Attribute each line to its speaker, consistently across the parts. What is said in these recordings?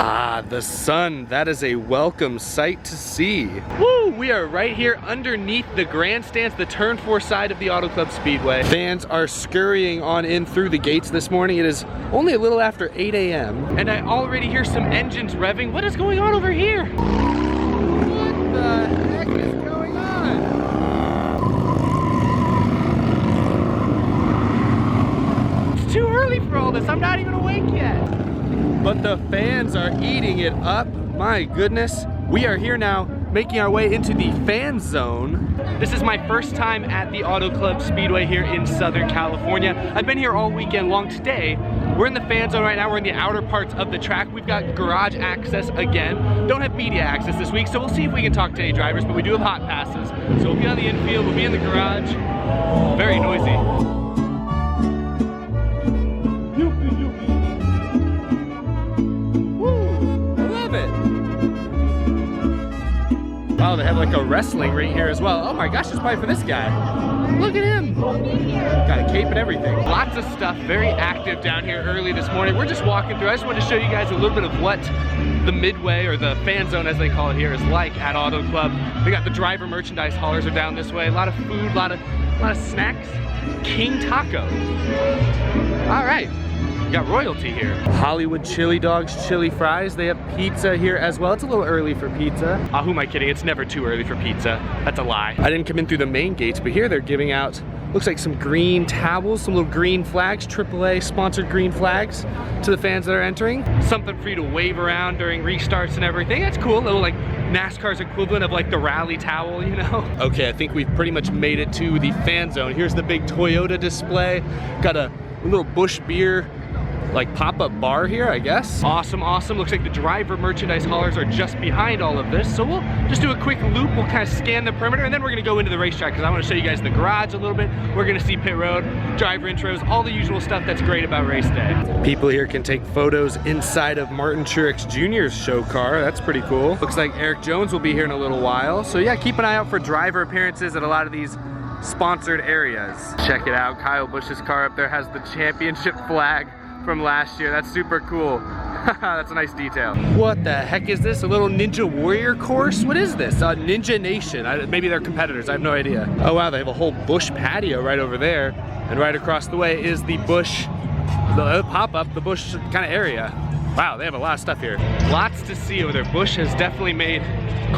Speaker 1: Ah, the sun. That is a welcome sight to see. Woo! We are right here underneath the grandstands, the turn 4 side of the Auto Club Speedway. Fans are scurrying on in through the gates this morning. It is only a little after 8 a.m. and I already hear some engines revving. What is going on over here? What the heck is going on? It's too early for all this. I'm not even awake yet. But the fans are eating it up. My goodness. We are here now, making our way into the fan zone. This is my first time at the Auto Club Speedway here in Southern California. I've been here all weekend long. Today, we're in the fan zone right now. We're in the outer parts of the track. We've got garage access again. Don't have media access this week, so we'll see if we can talk to any drivers, but we do have hot passes. So we'll be on the infield, we'll be in the garage. Very noisy. Oh, they have like a wrestling ring here as well. Oh my gosh, it's probably for this guy. Look at him. Got a cape and everything. Lots of stuff, very active down here early this morning. We're just walking through. I just wanted to show you guys a little bit of what the midway, or the fan zone as they call it here, is like at Auto Club. We got the driver merchandise haulers are down this way. A lot of food, a lot of snacks. King Taco. All right. Got royalty here. Hollywood chili dogs, chili fries. They have pizza here as well. It's a little early for pizza. Who am I kidding? It's never too early for pizza. That's a lie. I didn't come in through the main gates, but here they're giving out, looks like some green towels, some little green flags, AAA sponsored green flags to the fans that are entering. Something for you to wave around during restarts and everything. That's cool. A little like NASCAR's equivalent of like the rally towel, you know? Okay, I think we've pretty much made it to the fan zone. Here's the big Toyota display. Got a little Busch beer like pop-up bar here, I guess. Awesome, awesome. Looks like the driver merchandise haulers are just behind all of this. So we'll just do a quick loop. We'll kind of scan the perimeter, and then we're gonna go into the racetrack because I want to show you guys the garage a little bit. We're gonna see pit road, driver intros, all the usual stuff that's great about race day. People here can take photos inside of Martin Truex Jr.'s show car. That's pretty cool. Looks like Eric Jones will be here in a little while. So yeah, keep an eye out for driver appearances at a lot of these sponsored areas. Check it out. Kyle Busch's car up there has the championship flag from last year. That's super cool. That's a nice detail. What the heck is this? A little Ninja Warrior course? What is this? Ninja Nation. Maybe they're competitors. I have no idea. Oh wow, they have a whole Busch patio right over there. And right across the way is the Busch, the pop-up, the Busch kind of area. Wow, they have a lot of stuff here. Lots to see over there. Busch has definitely made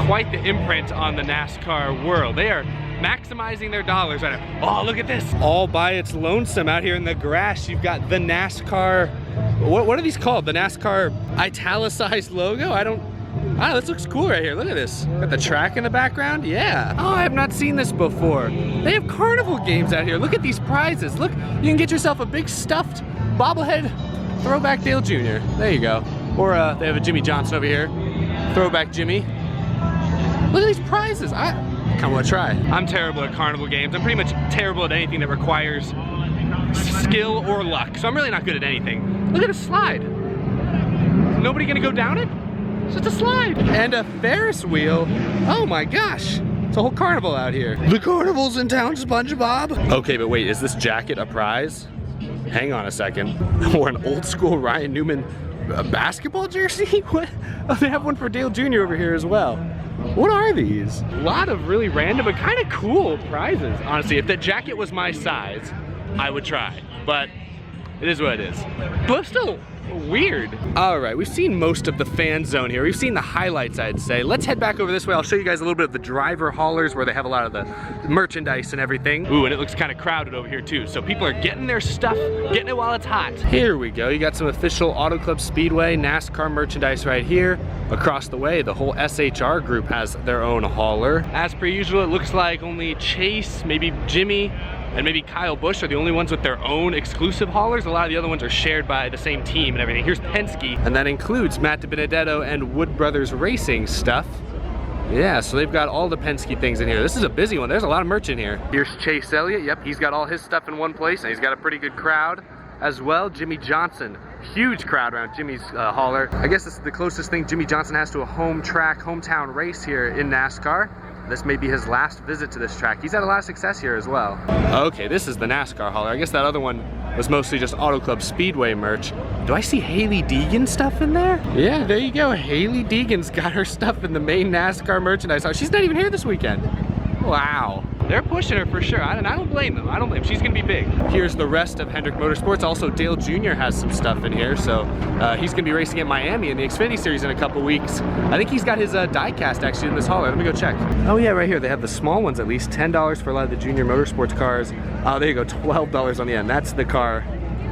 Speaker 1: quite the imprint on the NASCAR world. They are maximizing their dollars right now. Oh, look at this. All by its lonesome out here in the grass. You've got the NASCAR, what are these called? The NASCAR italicized logo? I don't know, this looks cool right here. Look at this. Got the track in the background? Yeah. Oh, I have not seen this before. They have carnival games out here. Look at these prizes. Look, you can get yourself a big stuffed bobblehead throwback Dale Jr. There you go. Or they have a Jimmy Johnson over here. Throwback Jimmy. Look at these prizes. I kind of want to try. I'm terrible at carnival games. I'm pretty much terrible at anything that requires skill or luck. So I'm really not good at anything. Look at a slide. Is nobody gonna go down it? It's just a slide. And a Ferris wheel. Oh my gosh. It's a whole carnival out here. The carnival's in town, SpongeBob. Okay, but wait, is this jacket a prize? Hang on a second. Or an old school Ryan Newman basketball jersey? What? Oh, they have one for Dale Jr. over here as well. What are these? A lot of really random but kind of cool prizes. Honestly, if that jacket was my size, I would try. But it is what it is. But still weird. All right, we've seen most of the fan zone here. We've seen the highlights, I'd say. Let's head back over this way. I'll show you guys a little bit of the driver haulers where they have a lot of the merchandise and everything. Ooh, and it looks kind of crowded over here too. So people are getting their stuff, getting it while it's hot. Here we go. You got some official Auto Club Speedway NASCAR merchandise right here. Across the way, the whole SHR group has their own hauler. As per usual, it looks like only Chase, maybe Jimmy, and maybe Kyle Busch are the only ones with their own exclusive haulers. A lot of the other ones are shared by the same team and everything. Here's Penske, and that includes Matt DiBenedetto and Wood Brothers Racing stuff. Yeah, so they've got all the Penske things in here. This is a busy one. There's a lot of merch in here. Here's Chase Elliott. Yep, he's got all his stuff in one place, and he's got a pretty good crowd as well. Jimmy Johnson, huge crowd around Jimmy's hauler. I guess this is the closest thing Jimmy Johnson has to a home track, hometown race here in NASCAR. This may be his last visit to this track. He's had a lot of success here as well. Okay, this is the NASCAR hauler. I guess that other one was mostly just Auto Club Speedway merch. Do I see Hailie Deegan stuff in there? Yeah, there you go. Hailie Deegan's got her stuff in the main NASCAR merchandise. Oh, she's not even here this weekend. Wow. They're pushing her for sure. I don't blame them. I don't blame them. She's gonna be big. Here's the rest of Hendrick Motorsports. Also, Dale Jr. has some stuff in here. So he's gonna be racing at Miami in the Xfinity Series in a couple weeks. I think he's got his die-cast actually in this hauler. Let me go check. Oh yeah, right here. They have the small ones at least. $10 for a lot of the Junior Motorsports cars. Oh, there you go. $12 on the end. That's the car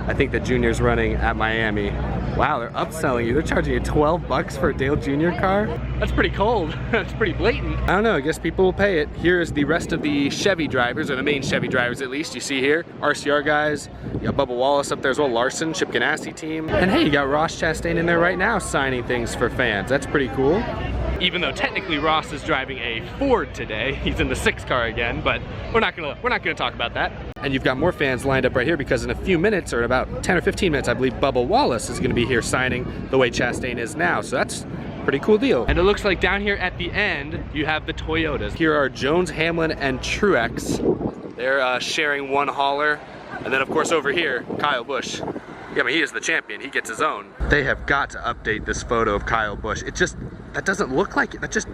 Speaker 1: I think the Junior's running at Miami. Wow, they're upselling you. They're charging you 12 bucks for a Dale Jr. car? That's pretty cold. That's pretty blatant. I don't know, I guess people will pay it. Here's the rest of the Chevy drivers, or the main Chevy drivers at least. You see here, RCR guys. You got Bubba Wallace up there as well, Larson, Chip Ganassi team. And hey, you got Ross Chastain in there right now signing things for fans. That's pretty cool. Even though technically Ross is driving a Ford today, he's in the 6 car again, but we're not gonna talk about that. And you've got more fans lined up right here because in a few minutes, or in about 10 or 15 minutes, I believe Bubba Wallace is gonna be here signing the way Chastain is now. So that's a pretty cool deal. And it looks like down here at the end, you have the Toyotas. Here are Jones, Hamlin, and Truex. They're sharing one hauler. And then of course over here, Kyle Busch. Yeah, I mean, he is the champion. He gets his own. They have got to update this photo of Kyle Busch. It just, that doesn't look like it. That just,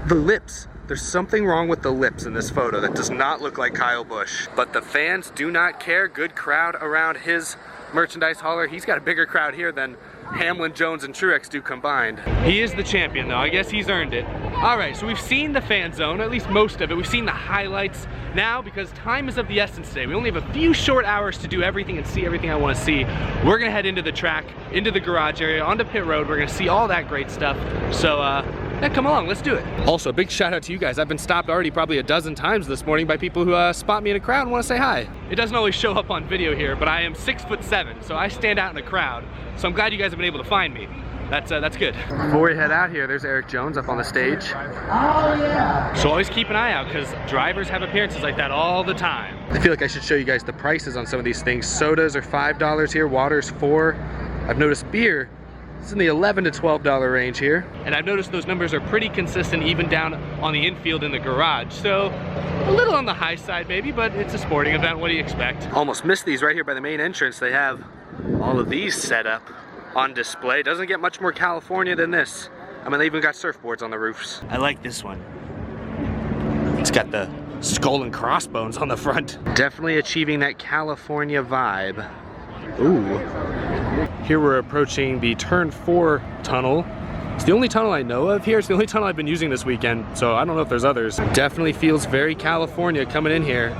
Speaker 1: the lips. There's something wrong with the lips in this photo that does not look like Kyle Busch. But the fans do not care. Good crowd around his merchandise hauler. He's got a bigger crowd here than Hamlin, Jones, and Truex do combined. He is the champion though. I guess he's earned it. All right, so we've seen the fan zone, at least most of it. We've seen the highlights. Now, because time is of the essence today, we only have a few short hours to do everything and see everything I want to see. We're gonna head into the track, into the garage area, onto pit road. We're gonna see all that great stuff. So, yeah, come along, let's do it. Also, a big shout out to you guys. I've been stopped already probably a dozen times this morning by people who spot me in a crowd and want to say hi. It doesn't always show up on video here, but I am 6'7", so I stand out in a crowd. So I'm glad you guys have been able to find me. That's good. Before we head out here, there's Eric Jones up on the stage. Oh yeah. So always keep an eye out because drivers have appearances like that all the time. I feel like I should show you guys the prices on some of these things. Sodas are $5 here, water's $4. I've noticed beer, it's in the $11 to $12 range here. And I've noticed those numbers are pretty consistent even down on the infield in the garage. So a little on the high side maybe, but it's a sporting event. What do you expect? Almost missed these right here by the main entrance. They have all of these set up on display. Doesn't get much more California than this. I mean, they even got surfboards on the roofs. I like this one. It's got the skull and crossbones on the front. Definitely achieving that California vibe. Ooh. Here we're approaching the turn 4 tunnel. It's the only tunnel I know of here. It's the only tunnel I've been using this weekend, so I don't know if there's others. Definitely feels very California coming in here.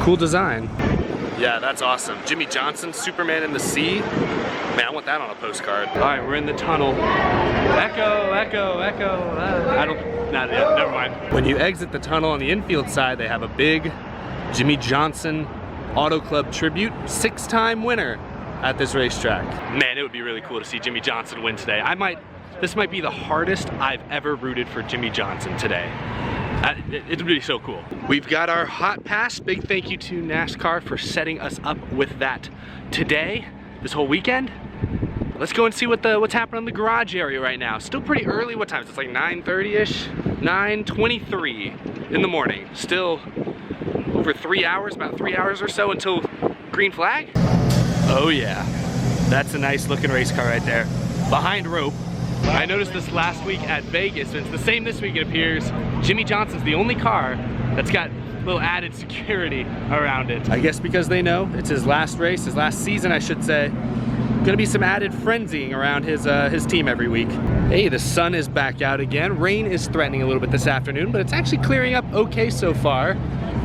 Speaker 1: Cool design. Yeah, that's awesome. Jimmy Johnson, Superman in the Sea. Man, I want that on a postcard. All right, we're in the tunnel. Echo, echo, echo. Never mind. When you exit the tunnel on the infield side, they have a big Jimmy Johnson Auto Club tribute, 6-time winner at this racetrack. Man, it would be really cool to see Jimmy Johnson win today. This might be the hardest I've ever rooted for Jimmy Johnson today. It would be so cool. We've got our hot pass. Big thank you to NASCAR for setting us up with that today, this whole weekend. Let's go and see what's happening in the garage area right now. Still pretty early. What time is it? It's like 9:30-ish? 9:23 in the morning. Still over 3 hours, about 3 hours or so until green flag. Oh yeah, that's a nice looking race car right there. Behind rope. I noticed this last week at Vegas, and it's the same this week it appears. Jimmy Johnson's the only car that's got a little added security around it. I guess because they know it's his last race, his last season I should say. Gonna be some added frenzying around his team every week. Hey, the sun is back out again. Rain is threatening a little bit this afternoon, but it's actually clearing up okay so far.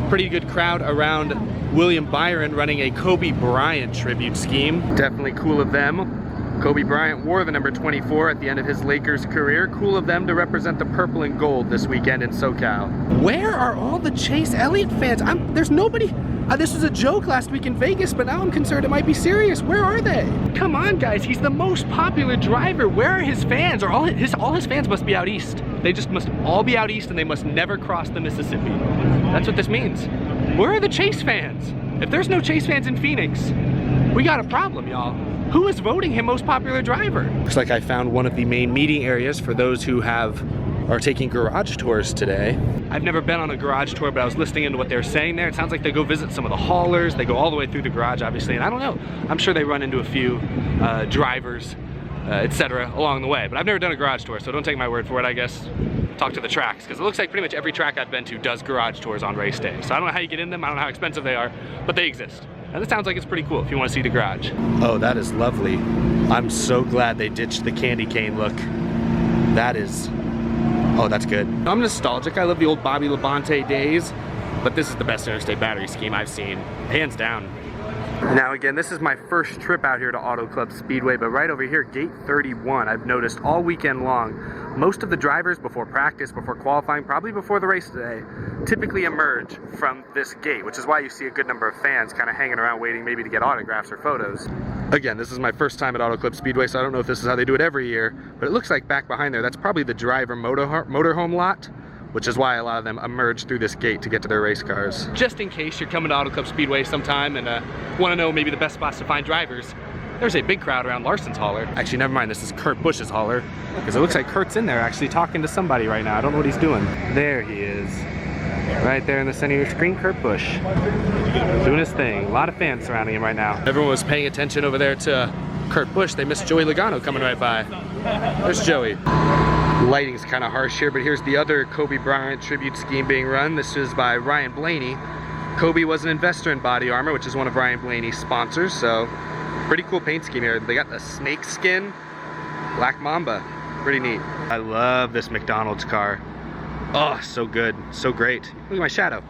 Speaker 1: Pretty good crowd around William Byron running a Kobe Bryant tribute scheme. Definitely cool of them. Kobe Bryant wore the number 24 at the end of his Lakers career. Cool of them to represent the purple and gold this weekend in SoCal. Where are all the Chase Elliott fans? There's nobody. This was a joke last week in Vegas, but now I'm concerned it might be serious. Where are they? Come on, guys. He's the most popular driver. Where are his fans? All his fans must be out east. They just must all be out east, and they must never cross the Mississippi. That's what this means. Where are the Chase fans? If there's no Chase fans in Phoenix, we got a problem, y'all. Who is voting him most popular driver? Looks like I found one of the main meeting areas for those who have are taking garage tours today. I've never been on a garage tour, but I was listening into what they were saying there. It sounds like they go visit some of the haulers. They go all the way through the garage, obviously, and I don't know. I'm sure they run into a few drivers, etc. along the way, but I've never done a garage tour, so don't take my word for it, I guess. Talk to the tracks, because it looks like pretty much every track I've been to does garage tours on race day. So I don't know how you get in them, I don't know how expensive they are, but they exist. And it sounds like it's pretty cool if you want to see the garage. Oh, that is lovely. I'm so glad they ditched the candy cane look. That is, oh, that's good. I'm nostalgic, I love the old Bobby Labonte days, but this is the best interstate battery scheme I've seen, hands down. Now again, this is my first trip out here to Auto Club Speedway, but right over here, gate 31, I've noticed all weekend long, most of the drivers before practice, before qualifying, probably before the race today, typically emerge from this gate, which is why you see a good number of fans kind of hanging around waiting maybe to get autographs or photos. Again, this is my first time at Auto Club Speedway, so I don't know if this is how they do it every year, but it looks like back behind there, that's probably the driver motorhome lot, which is why a lot of them emerge through this gate to get to their race cars. Just in case you're coming to Auto Club Speedway sometime and want to know maybe the best spots to find drivers, there's a big crowd around Larson's hauler. Actually, never mind, this is Kurt Busch's hauler, because it looks like Kurt's in there actually talking to somebody right now. I don't know what he's doing. There he is. Right there in the center of your screen, Kurt Busch. Doing his thing. A lot of fans surrounding him right now. Everyone was paying attention over there to Kurt Busch. They missed Joey Logano coming right by. There's Joey. Lighting's kind of harsh here, but here's the other Kobe Bryant tribute scheme being run. This is by Ryan Blaney. Kobe was an investor in Body Armor, which is one of Ryan Blaney's sponsors, so pretty cool paint scheme here. They got the snake skin, Black Mamba. Pretty neat. I love this McDonald's car. Oh, so good, so great. Look at my shadow.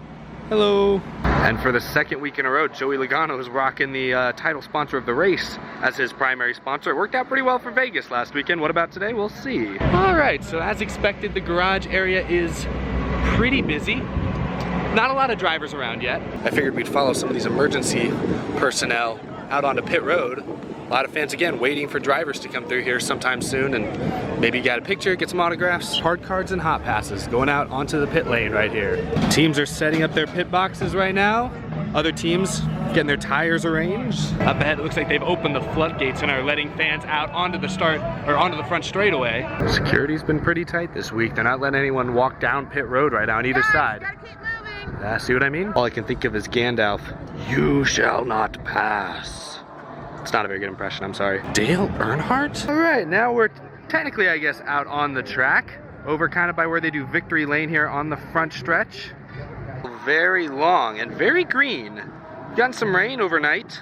Speaker 1: Hello. And for the second week in a row, Joey Logano is rocking the title sponsor of the race as his primary sponsor. It worked out pretty well for Vegas last weekend. What about today? We'll see. All right, so as expected, the garage area is pretty busy. Not a lot of drivers around yet. I figured we'd follow some of these emergency personnel out onto pit road. A lot of fans, again, waiting for drivers to come through here sometime soon and maybe get a picture, get some autographs. Hard cards and hot passes going out onto the pit lane right here. Teams are setting up their pit boxes right now. Other teams getting their tires arranged. Up ahead, it looks like they've opened the floodgates and are letting fans out onto the onto the front straightaway. Security's been pretty tight this week. They're not letting anyone walk down pit road right now on either side.
Speaker 2: Gotta keep moving.
Speaker 1: See what I mean? All I can think of is Gandalf. You shall not pass. It's not a very good impression, I'm sorry. Dale Earnhardt? All right, now we're technically, I guess, out on the track, over kind of by where they do Victory Lane here on the front stretch. Very long and very green. Gotten some rain overnight,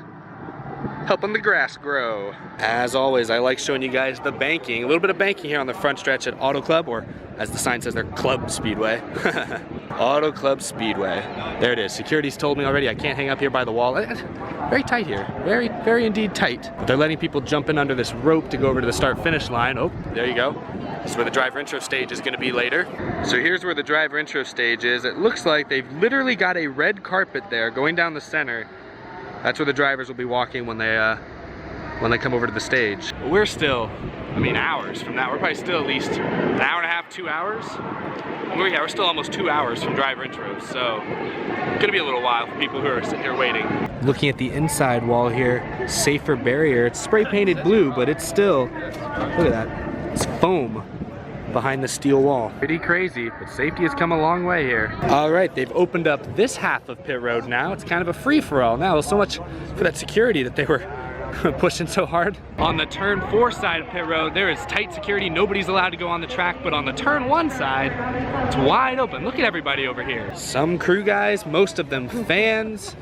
Speaker 1: helping the grass grow. As always, I like showing you guys the banking. A little bit of banking here on the front stretch at Auto Club, or as the sign says there, Club Speedway. Auto Club Speedway. There it is. Security's told me already I can't hang up here by the wall. Very tight here. Very, very indeed tight. But they're letting people jump in under this rope to go over to the start-finish line. Oh, there you go. This is where the driver intro stage is going to be later. So here's where the driver intro stage is. It looks like they've literally got a red carpet there going down the center. That's where the drivers will be walking when they come over to the stage. We're still, I mean, hours from now. We're probably still at least an hour and a half, 2 hours. Yeah, we're still almost 2 hours from driver intros, so it's gonna be a little while for people who are sitting here waiting. Looking at the inside wall here, safer barrier. It's spray painted blue, but it's still, look at that, it's foam behind the steel wall. Pretty crazy, but safety has come a long way here. All right, they've opened up this half of pit road now. It's kind of a free-for-all now. So much for that security that they were pushing so hard. On the turn 4 side of pit road, there is tight security. Nobody's allowed to go on the track, but on the turn 1 side, it's wide open. Look at everybody over here. Some crew guys, most of them fans,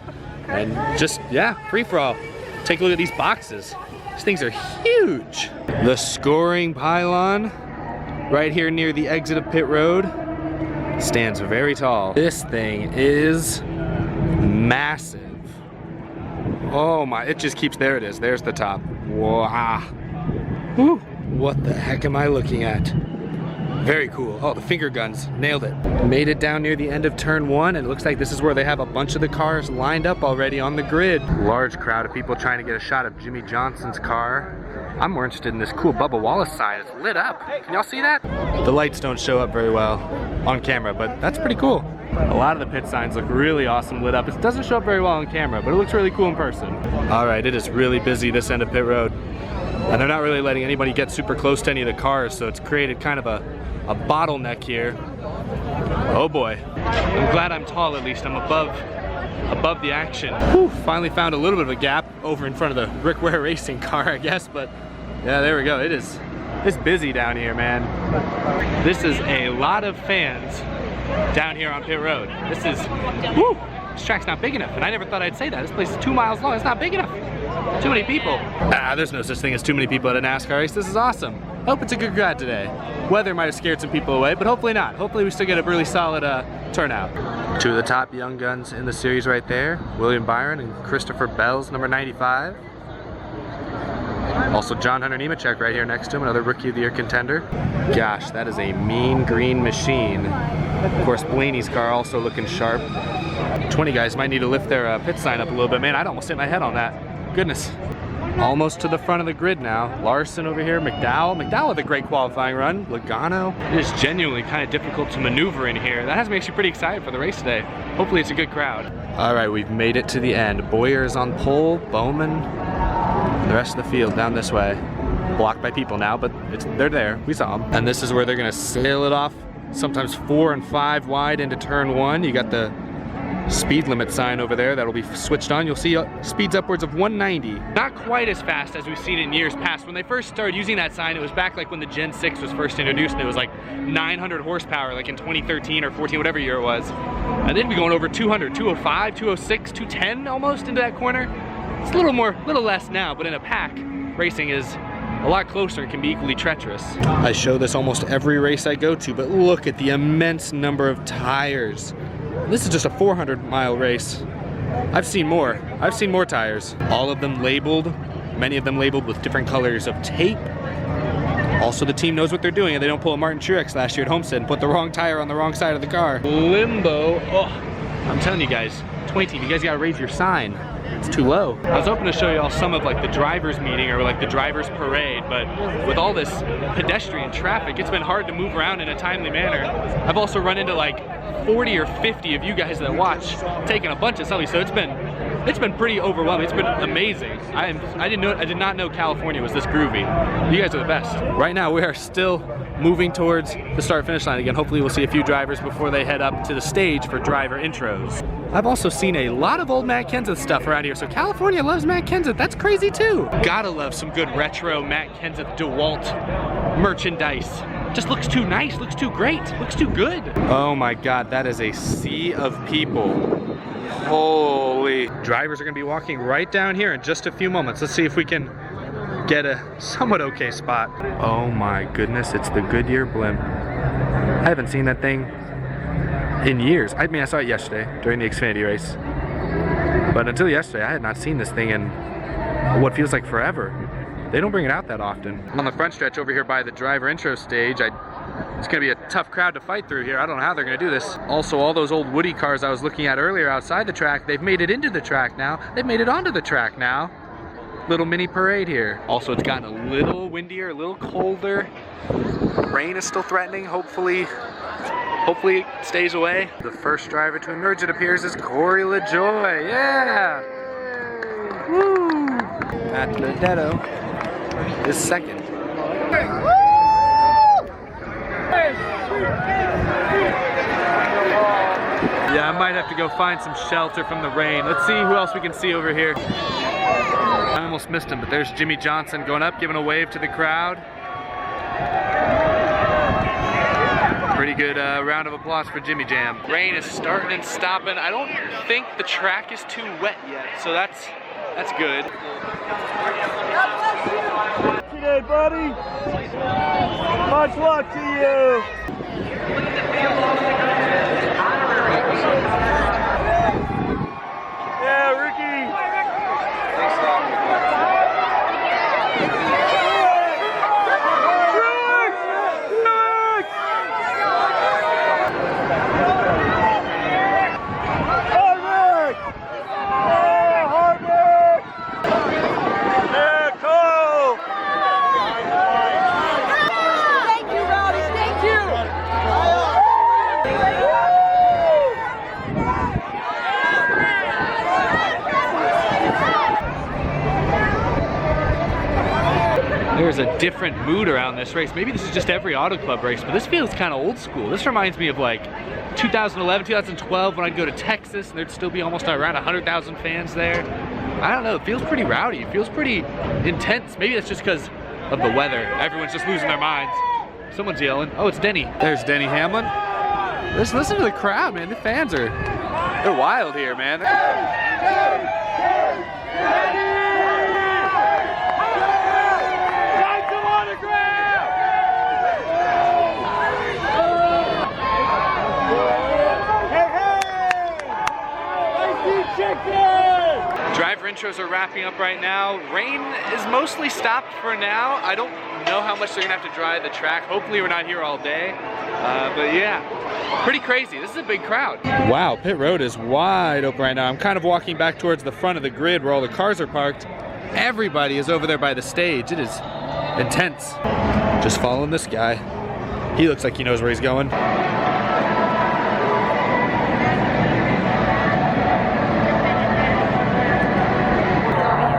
Speaker 1: and just, yeah, free-for-all. Take a look at these boxes. These things are huge. The scoring pylon right here near the exit of pit road stands very tall. This thing is massive. Oh my, it just keeps, there it is, there's the top. Wow. Woo. What the heck am I looking at? Very cool. Oh, the finger guns, nailed it. Made it down near the end of turn 1, and it looks like this is where they have a bunch of the cars lined up already on the grid. Large crowd of people trying to get a shot of Jimmy Johnson's car. I'm more interested in this cool Bubba Wallace sign. It's lit up. Can y'all see that? The lights don't show up very well on camera, but that's pretty cool. A lot of the pit signs look really awesome lit up. It doesn't show up very well on camera, but it looks really cool in person. All right, it is really busy this end of pit road. And they're not really letting anybody get super close to any of the cars, so it's created kind of a a bottleneck here. Oh boy. I'm glad I'm tall at least. I'm above the action. Whew, finally found a little bit of a gap over in front of the Rick Ware racing car, I guess, but yeah, there we go. It's busy down here, man. This is a lot of fans down here on pit road. Whew, this track's not big enough, and I never thought I'd say that. This place is 2 miles long. It's not big enough. Too many people. There's no such thing as too many people at a NASCAR race. This is awesome. Hope it's a good crowd today. Weather might have scared some people away, but hopefully not. Hopefully we still get a really solid turnout. Two of the top young guns in the series right there. William Byron and Christopher Bell's number 95. Also John Hunter Nemechek right here next to him, another Rookie of the Year contender. Gosh, that is a mean green machine. Of course, Blaney's car also looking sharp. 20 guys might need to lift their pit sign up a little bit. Man, I'd almost hit my head on that. Goodness. Almost to the front of the grid now. Larson over here, McDowell. McDowell with a great qualifying run. Logano. It is genuinely kind of difficult to maneuver in here. That has me actually pretty excited for the race today. Hopefully it's a good crowd. All right, we've made it to the end. Boyer is on pole, Bowman, and the rest of the field down this way. Blocked by people now, but they're there. We saw them. And this is where they're gonna sail it off, sometimes 4 and 5 wide into turn 1. You got the speed limit sign over there that'll be switched on. You'll see speeds upwards of 190. Not quite as fast as we've seen in years past. When they first started using that sign, it was back like when the Gen 6 was first introduced, and it was like 900 horsepower, like in 2013 or 14, whatever year it was. And they'd be going over 200, 205, 206, 210 almost into that corner. It's a little less now, but in a pack, racing is a lot closer and can be equally treacherous. I show this almost every race I go to, but look at the immense number of tires. This is just a 400-mile race. I've seen more tires. All of them labeled, many of them labeled with different colors of tape. Also, the team knows what they're doing and they don't pull a Martin Truex last year at Homestead and put the wrong tire on the wrong side of the car. Limbo, oh, I'm telling you guys, 20 team, you guys gotta raise your sign. It's too low. I was hoping to show you all some of like the drivers meeting or like the drivers parade, but with all this pedestrian traffic, it's been hard to move around in a timely manner. I've also run into like 40 or 50 of you guys that watch taking a bunch of selfies, so it's been pretty overwhelming. It's been amazing. I did not know California was this groovy. You guys are the best. Right now we are still moving towards the start-finish line again. Hopefully we'll see a few drivers before they head up to the stage for driver intros. I've also seen a lot of old Matt Kenseth stuff around here, so California loves Matt Kenseth. That's crazy too. Gotta love some good retro Matt Kenseth DeWalt merchandise. Just looks too nice, looks too great, looks too good. Oh my God, that is a sea of people. Holy. Drivers are gonna be walking right down here in just a few moments. Let's see if we can get a somewhat okay spot. Oh my goodness, it's the Goodyear blimp. I haven't seen that thing in years. I mean, I saw it yesterday during the Xfinity race. But until yesterday, I had not seen this thing in what feels like forever. They don't bring it out that often. On the front stretch over here by the driver intro stage, it's gonna be a tough crowd to fight through here. I don't know how they're gonna do this. Also, all those old Woody cars I was looking at earlier outside the track, they've made it into the track now. They've made it onto the track now. Little mini parade here. Also, it's gotten a little windier, a little colder. Rain is still threatening. Hopefully it stays away. The first driver to emerge, it appears, is Corey LaJoie. Yeah! Woo! Matt Benedetto is second. Yeah, I might have to go find some shelter from the rain. Let's see who else we can see over here. I almost missed him, but there's Jimmy Johnson going up, giving a wave to the crowd. Pretty good round of applause for Jimmy Jam. Rain is starting and stopping. I don't think the track is too wet yet, so that's good.
Speaker 2: Today, buddy. Much luck to you. Yeah, Ricky. Thanks a lot.
Speaker 1: there's a different mood around this race. Maybe this is just every auto club race, but this feels kind of old school. This reminds me of like 2011, 2012 when I'd go to Texas and there'd still be almost around 100,000 fans there. I don't know, it feels pretty rowdy. It feels pretty intense. Maybe that's just because of the weather. Everyone's just losing their minds. Someone's yelling. Oh, it's Denny. There's Denny Hamlin. Listen to the crowd, man. The fans they're wild here, man. Driver intros are wrapping up right now. Rain is mostly stopped for now. I don't know how much they're gonna have to dry the track. Hopefully we're not here all day. But yeah, pretty crazy. This is a big crowd. Wow, pit road is wide open right now. I'm kind of walking back towards the front of the grid where all the cars are parked. Everybody is over there by the stage. It is intense. Just following this guy. He looks like he knows where he's going.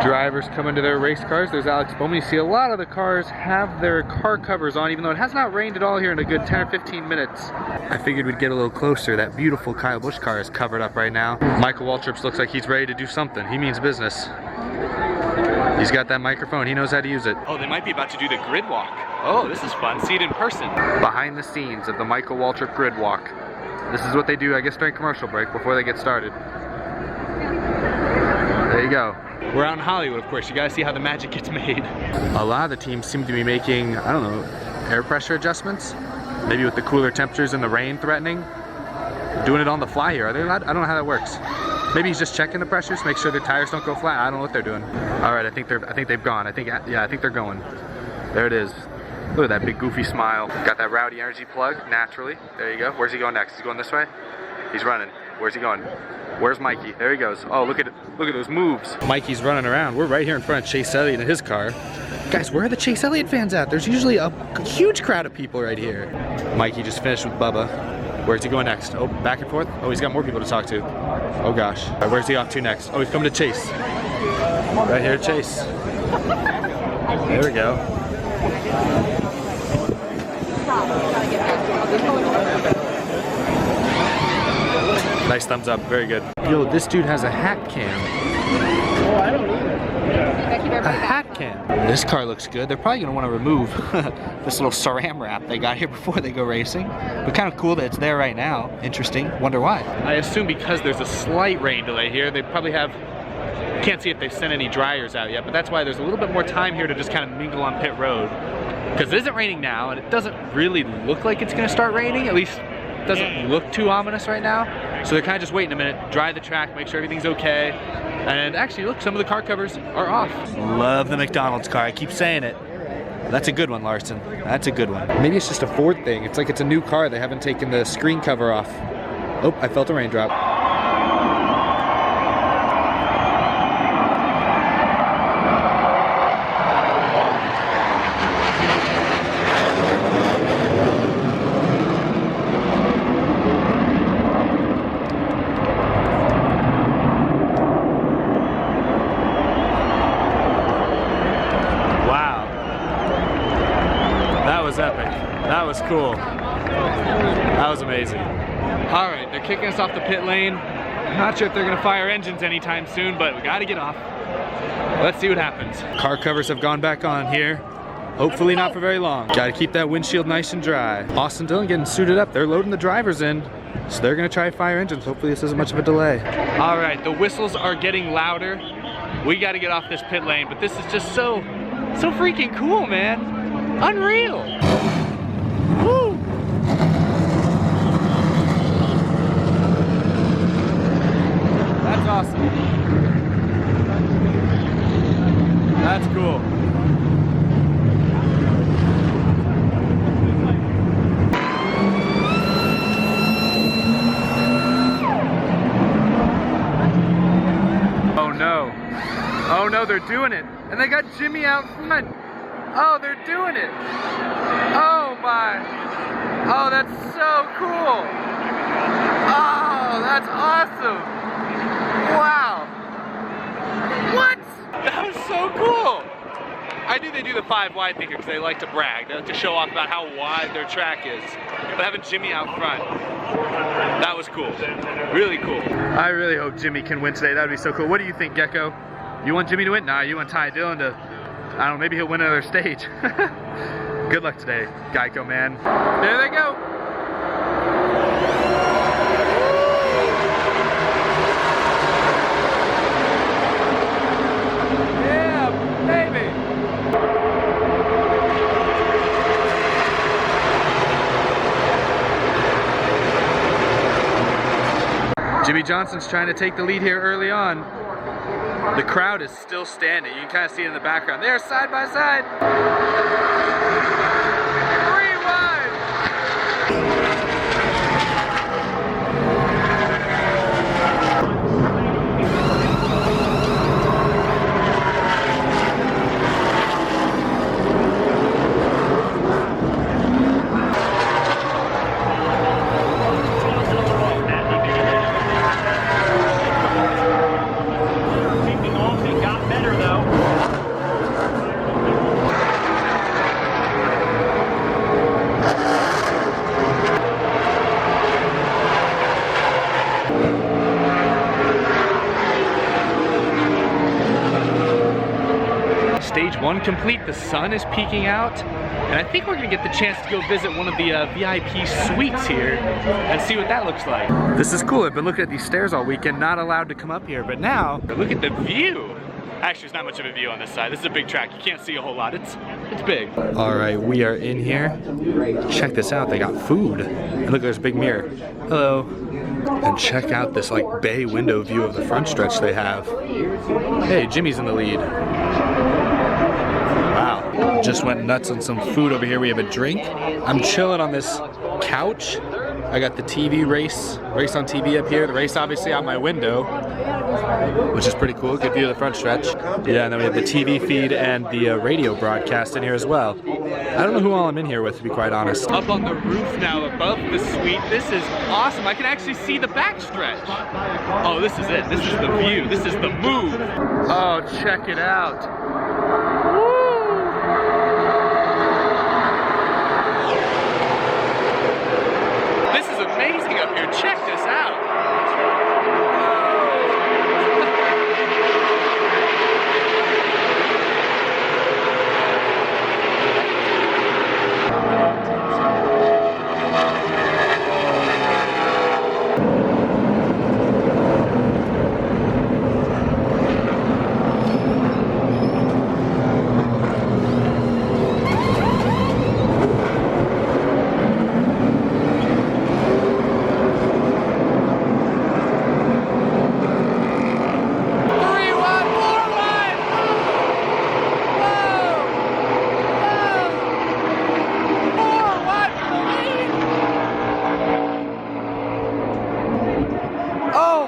Speaker 1: Drivers come into their race cars. There's Alex Bowman. You see a lot of the cars have their car covers on, even though it has not rained at all here in a good 10 or 15 minutes. I figured we'd get a little closer. That beautiful Kyle Busch car is covered up right now. Michael Waltrip looks like he's ready to do something. He means business. He's got that microphone. He knows how to use it. Oh, they might be about to do the grid walk. Oh, this is fun. See it in person. Behind the scenes of the Michael Waltrip grid walk. This is what they do, I guess, during commercial break before they get started. There you go. We're out in Hollywood, of course. You gotta see how the magic gets made. A lot of the teams seem to be making, I don't know, air pressure adjustments. Maybe with the cooler temperatures and the rain threatening. Doing it on the fly here. Are they allowed? I don't know how that works. Maybe he's just checking the pressures, make sure their tires don't go flat. I don't know what they're doing. All right, I think they've gone. I think they're going. There it is. Look at that big goofy smile. Got that rowdy energy plug, naturally. There you go. Where's he going next? Is he going this way? He's running. Where's he going? Where's Mikey? There he goes. Oh, look at those moves. Mikey's running around. We're right here in front of Chase Elliott in his car. Guys, where are the Chase Elliott fans at? There's usually a huge crowd of people right here. Mikey just finished with Bubba. Where's he going next? Oh, back and forth? Oh, he's got more people to talk to. Oh gosh. All right, where's he off to next? Oh, he's coming to Chase. Right here, Chase. There we go. Nice thumbs up, very good. Yo, this dude has a hat cam.
Speaker 2: Oh, I don't either.
Speaker 1: A hat cam. This car looks good. They're probably gonna want to remove this little saran wrap they got here before they go racing. But kind of cool that it's there right now. Interesting. Wonder why. I assume because there's a slight rain delay here, they probably have, can't see if they've sent any dryers out yet, but that's why there's a little bit more time here to just kind of mingle on pit road. Because it isn't raining now, and it doesn't really look like it's gonna start raining, at least it doesn't look too ominous right now. So they're kind of just waiting a minute, dry the track, make sure everything's okay. And actually, look, some of the car covers are off. Love the McDonald's car, I keep saying it. That's a good one, Larson. That's a good one. Maybe it's just a Ford thing. It's like it's a new car. They haven't taken the screen cover off. Oh, I felt a raindrop. Epic. That was cool. That was amazing. All right, they're kicking us off the pit lane. I'm not sure if they're gonna fire engines anytime soon, but we gotta get off. Let's see what happens. Car covers have gone back on here. Hopefully not for very long. Gotta keep that windshield nice and dry. Austin Dillon getting suited up. They're loading the drivers in, so they're gonna try fire engines. Hopefully this isn't much of a delay. All right, the whistles are getting louder. We gotta get off this pit lane, but this is just so freaking cool, man. Unreal! Woo! That's awesome. That's cool. Oh no. Oh no, they're doing it. And they got Jimmy out front. Oh, they're doing it. Oh my. Oh, that's so cool. Oh, that's awesome. Wow. What? That was so cool. I knew they do the 5 wide thing because they like to brag. They like to show off about how wide their track is. But having Jimmy out front, that was cool. Really cool. I really hope Jimmy can win today. That would be so cool. What do you think, Gecko? You want Jimmy to win? Nah, you want Ty Dillon to, I don't know, maybe he'll win another stage. Good luck today, Geico man. There they go. Jimmy Johnson's trying to take the lead here early on. The crowd is still standing. You can kind of see it in the background. They're side by side. 3 wide. Stage 1 complete, the sun is peeking out, and I think we're gonna get the chance to go visit one of the VIP suites here and see what that looks like. This is cool. I've been looking at these stairs all weekend, not allowed to come up here, but now, look at the view. Actually, there's not much of a view on this side. This is a big track. You can't see a whole lot. It's big. All right, we are in here. Check this out. They got food. And look, there's a big mirror. Hello. And check out this like bay window view of the front stretch they have. Hey, Jimmy's in the lead. Wow. Just went nuts on some food over here. We have a drink. I'm chilling on this couch. I got the TV race on TV up here. The race obviously out my window, which is pretty cool. Good view of the front stretch. Yeah, and then we have the TV feed and the radio broadcast in here as well. I don't know who all I'm in here with, to be quite honest. Up on the roof now above the suite. This is awesome. I can actually see the back stretch. Oh, this is it. This is the view. This is the move. Oh, check it out. Amazing up here. Check this out.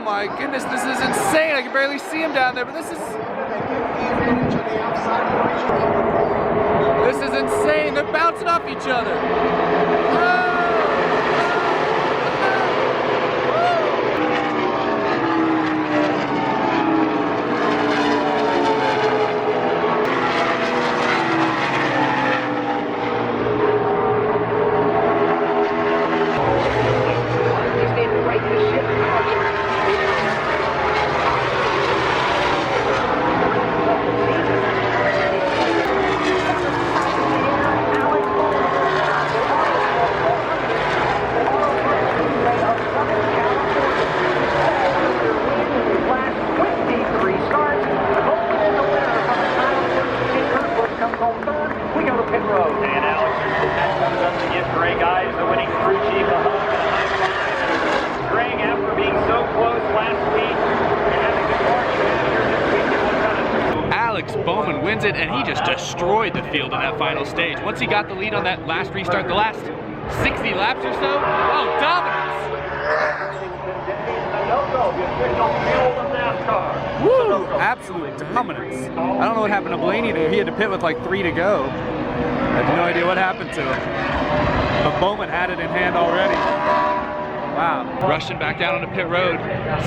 Speaker 1: My goodness, this is insane. I can barely see him down there, but this is insane. They're bouncing off each other. Bowman wins it, and he just destroyed the field in that final stage. Once he got the lead on that last restart, the last 60 laps or so, oh, dominance! Woo! Absolute dominance. I don't know what happened to Blaney there. He had to pit with like 3 to go. I have no idea what happened to him. But Bowman had it in hand already. Wow. Rushing back down onto pit road.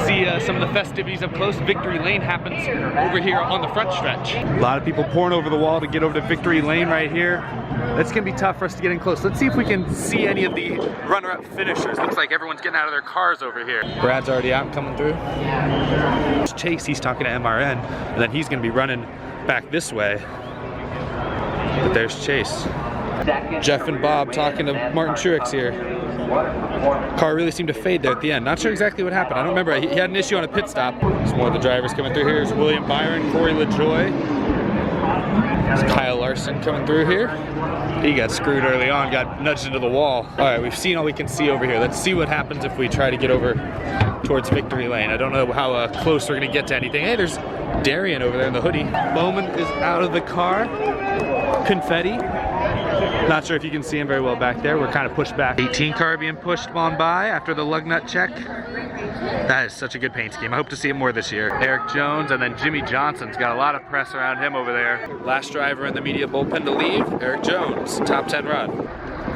Speaker 1: See some of the festivities up close. Victory Lane happens over here on the front stretch. A lot of people pouring over the wall to get over to Victory Lane right here. It's gonna be tough for us to get in close. Let's see if we can see any of the runner-up finishers. Looks like everyone's getting out of their cars over here. Brad's already out and coming through. It's Chase, he's talking to MRN, and then he's gonna be running back this way. But there's Chase. Jeff and Bob talking to Martin Truex here. Car really seemed to fade there at the end. Not sure exactly what happened. I don't remember. He had an issue on a pit stop. Some more of the drivers coming through here. Here's William Byron, Corey LaJoy. There's Kyle Larson coming through here. He got screwed early on, got nudged into the wall. All right, we've seen all we can see over here. Let's see what happens if we try to get over towards Victory Lane. I don't know how close we're gonna get to anything. Hey, there's Darian over there in the hoodie. Bowman is out of the car. Confetti. Not sure if you can see him very well back there. We're kind of pushed back. 18 car being pushed on by after the lug nut check. That is such a good paint scheme. I hope to see him more this year. Eric Jones, and then Jimmy Johnson's got a lot of press around him over there. Last driver in the media bullpen to leave, Eric Jones, top 10 run.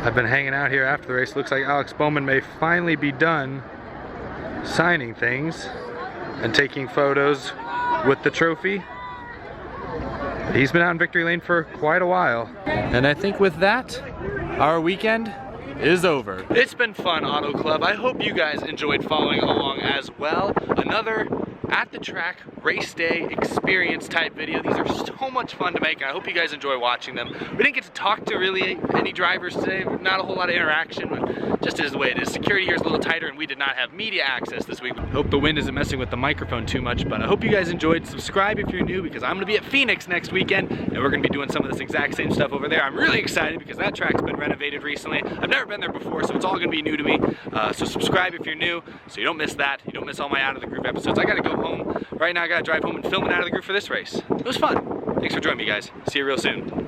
Speaker 1: I've been hanging out here after the race. Looks like Alex Bowman may finally be done signing things and taking photos with the trophy. He's been out in Victory Lane for quite a while. And I think with that, our weekend is over. It's been fun, Auto Club. I hope you guys enjoyed following along as well. Another at the track race day experience type video. These are so much fun to make. I hope you guys enjoy watching them. We didn't get to talk to really any drivers today. Not a whole lot of interaction, but just is the way it is. Security here is a little tighter and we did not have media access this week. Hope the wind isn't messing with the microphone too much, but I hope you guys enjoyed. Subscribe if you're new because I'm gonna be at Phoenix next weekend and we're gonna be doing some of this exact same stuff over there. I'm really excited because that track's been renovated recently. I've never been there before, so it's all gonna be new to me. So subscribe if you're new so you don't miss that. You don't miss all my Out of the Groove episodes. I gotta go home. Right now I gotta drive home and film an Out of the Groove for this race. It was fun. Thanks for joining me, guys. See you real soon.